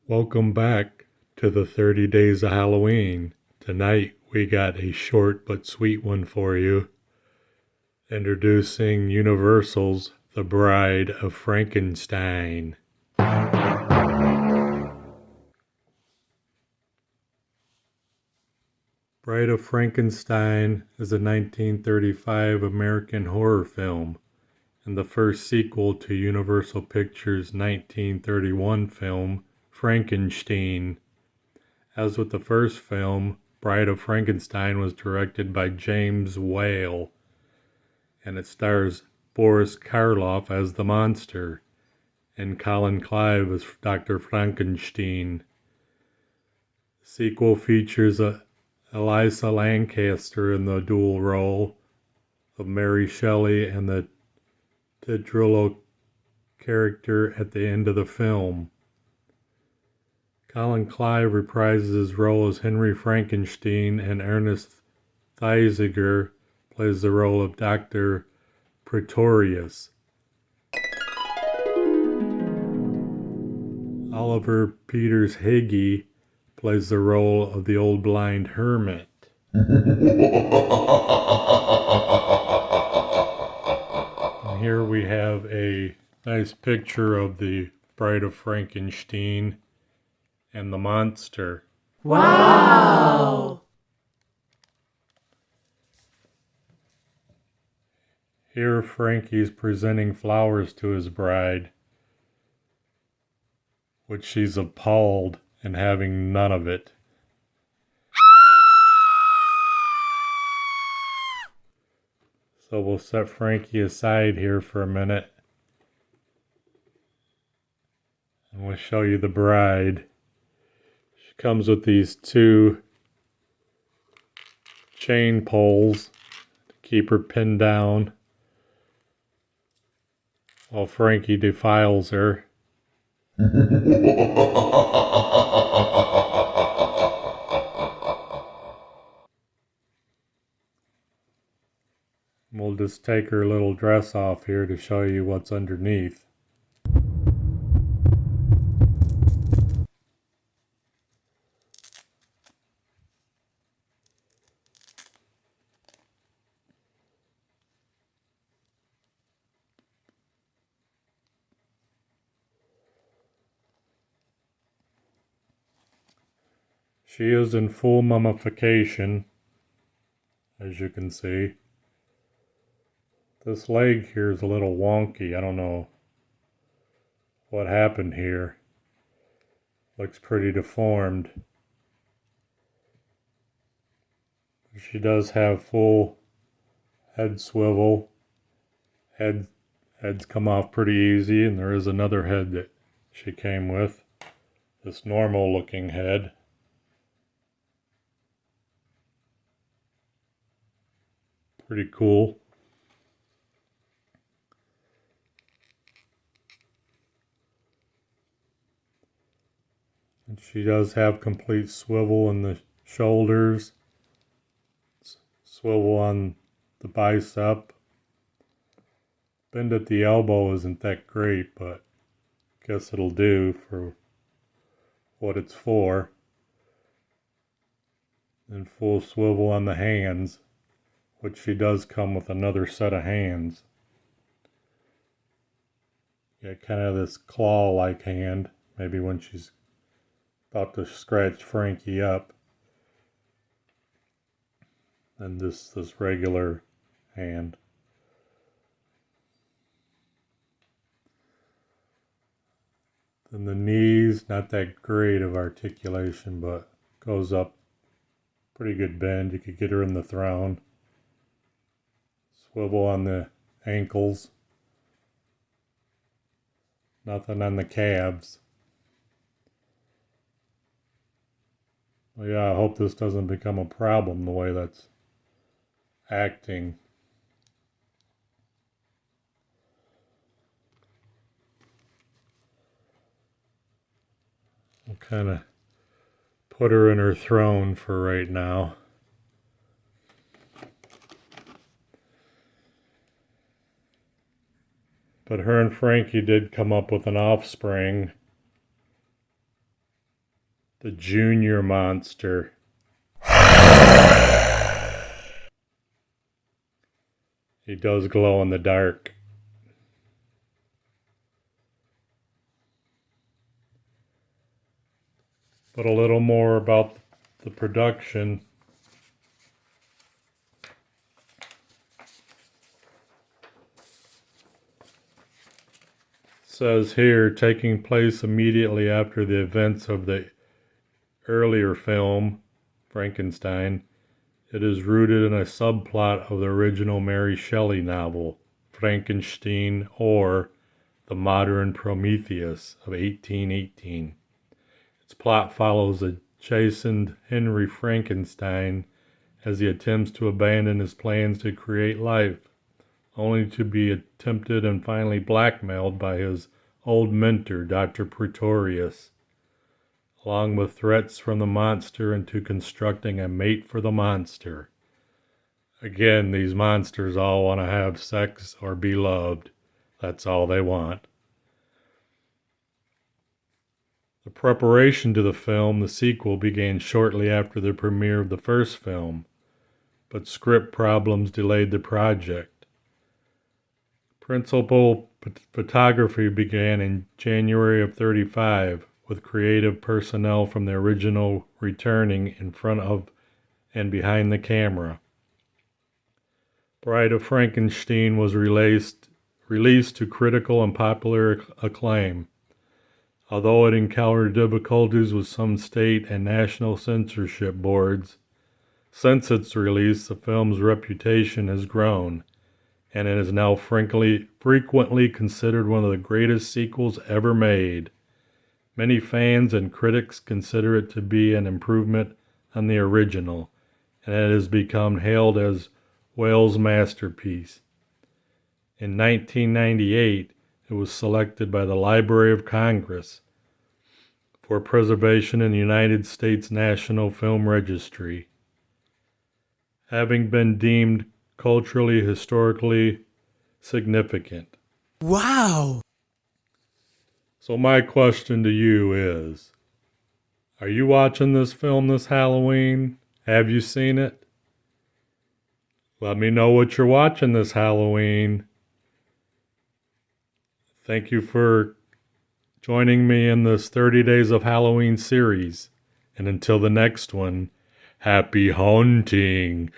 Welcome back to the 30 Days of Halloween. Tonight we got a short but sweet one for you. Introducing Universal's The Bride of Frankenstein. Bride of Frankenstein is a 1935 American horror film and the first sequel to Universal Pictures' 1931 film Frankenstein. As with the first film, Bride of Frankenstein was directed by James Whale, and it stars Boris Karloff as the monster and Colin Clive as Dr. Frankenstein. The sequel features Eliza Lancaster in the dual role of Mary Shelley and the titular character at the end of the film. Colin Clive reprises his role as Henry Frankenstein, and Ernest Thesiger plays the role of Dr. Pretorius. Oliver Peters Higgy plays the role of the old blind hermit. And here we have a nice picture of the Bride of Frankenstein and the monster. Wow! Here Frankie's presenting flowers to his bride, which she's appalled and having none of it. So we'll set Frankie aside here for a minute, and we'll show you the bride. She comes with these two chain poles to keep her pinned down while Frankie defiles her. We'll just take her little dress off here to show you what's underneath. She is in full mummification, as you can see. This leg here is a little wonky. I don't know what happened here. Looks pretty deformed. She does have full head swivel. Heads come off pretty easy, and there is another head that she came with. This normal looking head. Pretty cool. And she does have complete swivel in the shoulders, swivel on the bicep. Bend at the elbow isn't that great, but I guess it'll do for what it's for. And full swivel on the hands, which she does come with another set of hands. Yeah, kind of this claw-like hand, maybe when she's about to scratch Frankie up. And this regular hand. Then the knees, not that great of articulation, but goes up pretty good bend. You could get her in the throne. Swivel on the ankles. Nothing on the calves. Well, yeah, I hope this doesn't become a problem the way that's acting. I'll kind of put her in her throne for right now. But her and Frankie did come up with an offspring the junior monster. He does glow in the dark. But a little more about the production. It says here, taking place immediately after the events of the earlier film, Frankenstein, it is rooted in a subplot of the original Mary Shelley novel, Frankenstein, or The Modern Prometheus of 1818. Its plot follows a chastened Henry Frankenstein as he attempts to abandon his plans to create life, only to be tempted and finally blackmailed by his old mentor, Dr. Pretorius, along with threats from the monster into constructing a mate for the monster. Again, these monsters all want to have sex or be loved. That's all they want. The preparation to the film, the sequel, began shortly after the premiere of the first film, but script problems delayed the project. Principal photography began in January of '35, with creative personnel from the original returning in front of and behind the camera. Bride of Frankenstein was released to critical and popular acclaim. Although it encountered difficulties with some state and national censorship boards, since its release, the film's reputation has grown, and it is now frequently considered one of the greatest sequels ever made. Many fans and critics consider it to be an improvement on the original, and it has become hailed as Whale's masterpiece. In 1998, it was selected by the Library of Congress for preservation in the United States National Film Registry, having been deemed culturally, historically significant. Wow! So my question to you is, are you watching this film this Halloween? Have you seen it? Let me know what you're watching this Halloween. Thank you for joining me in this 30 Days of Halloween series. And until the next one, happy haunting.